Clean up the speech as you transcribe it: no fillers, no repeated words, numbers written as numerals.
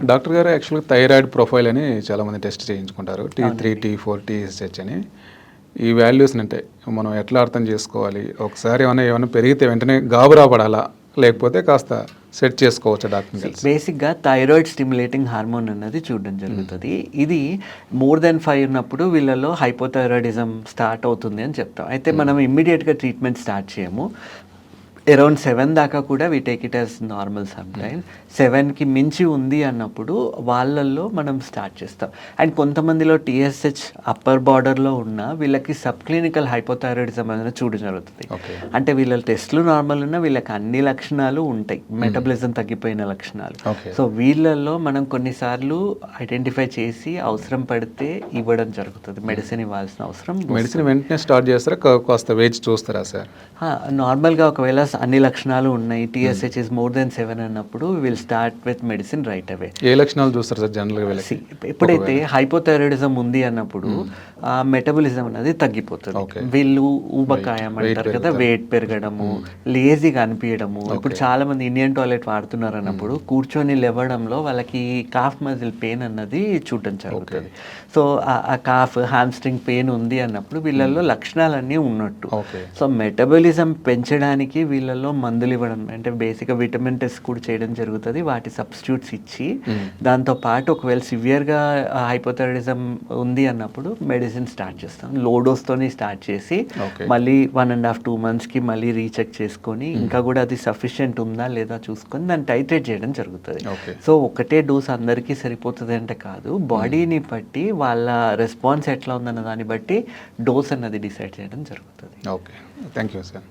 Doctor గారు యాక్చువల్గా thyroid profile అని చాలామంది టెస్ట్ చేయించుకుంటారు, T3, అవునండి. T4, TSH అని. ఈ వాల్యూస్ని అంటే మనం ఎట్లా అర్థం చేసుకోవాలి? ఒకసారి ఏమైనా పెరిగితే వెంటనే గాబరా పడాలా, లేకపోతే కాస్త సెట్ చేసుకోవచ్చా డాక్టర్ని కలిసి? బేసిక్గా థైరాయిడ్ స్టిమ్యులేటింగ్ హార్మోన్ అన్నది చూడడం జరుగుతుంది. ఇది మోర్ దెన్ 5 ఉన్నప్పుడు వీళ్ళలో హైపోథైరాయిడిజం స్టార్ట్ అవుతుంది అని చెప్తాం. అయితే మనం ఇమ్మీడియట్గా ట్రీట్మెంట్ స్టార్ట్ చేయము. అరౌండ్ 7 దాకా కూడా we take it as normal some time. 7కి మించి ఉంది అన్నప్పుడు వాళ్ళల్లో మనం స్టార్ట్ చేస్తాం. అండ్ కొంతమందిలో TSH అప్పర్ బార్డర్లో ఉన్న వీళ్ళకి సబ్ క్లినికల్ హైపోథైరాయిడిజం అనేది చూడడం జరుగుతుంది. ఓకే. అంటే వీళ్ళ టెస్ట్లు నార్మల్ ఉన్నా వీళ్ళకి అన్ని లక్షణాలు ఉంటాయి, మెటబాలిజం తగ్గిపోయిన లక్షణాలు. ఓకే. సో వీళ్ళల్లో మనం కొన్నిసార్లు ఐడెంటిఫై చేసి అవసరం పడితే ఇవ్వడం జరుగుతుంది, మెడిసిన్ ఇవ్వాల్సిన అవసరం. మెడిసిన్ వెంటనే స్టార్ట్ చేస్తారా, కాస్త వేచి చూస్తారా సార్? నార్మల్గా ఒకవేళ అన్ని లక్షణాలు ఉన్నాయి, TSH ఇస్ మోర్ దెన్ 7 అన్నప్పుడు will start with medicine right away. ఏ లక్షణాలు చూస్తారు సార్ జనరల్గా వీళ్ళకి? ఎప్పుడైతే హైపోథైరాయిడిజం ఉంది అన్నప్పుడు ఆ మెటబాలిజం అనేది తగ్గిపోతుంది. Okay. వీళ్ళు ఊబకాయం అంటారు కదా, వెయిట్ పెరగడము, లేజీగా అనిపించడము. ఇప్పుడు చాలా మంది ఇండియన్ టాయిలెట్ వాడుతున్నారు అన్నప్పుడు కూర్చొని లేవడంలో వాళ్ళకి కాఫ్ మజిల్ పెయిన్ అన్నది చూడడం జరుగుతుంది. సో ఆ కాఫ్ హామ్స్ట్రింగ్ పెయిన్ ఉంది అన్నప్పుడు వీళ్ళల్లో లక్షణాలన్నీ ఉన్నట్టు. ఓకే. సో మెటబాలిజం పెంచడానికి వీళ్ళల్లో మందులు ఇవ్వడం, అంటే బేసిక్గా విటమిన్ టెస్ట్ కూడా చేయడం జరుగుతుంది, వాటి సబ్స్టిట్యూట్స్ ఇచ్చి. దాంతో పాటు ఒకవేళ సివియర్గా హైపోథైరాయిడిజం ఉంది అన్నప్పుడు మెడిసిన్ స్టార్ట్ చేస్తాం. లో డోస్తోని స్టార్ట్ చేసి మళ్ళీ 1.5-2 monthsకి మళ్ళీ రీచెక్ చేసుకొని ఇంకా కూడా అది సఫిషియెంట్ ఉందా లేదా చూసుకొని దాన్ని టైట్రేట్ చేయడం జరుగుతుంది. సో ఒకటే డోస్ అందరికీ సరిపోతుంది అంటే కాదు, బాడీని బట్టి వాళ్ళ రెస్పాన్స్ ఎట్లా ఉందన్న దాన్ని బట్టి డోస్ అన్నది డిసైడ్ చేయడం జరుగుతుంది. Okay, thank you sir.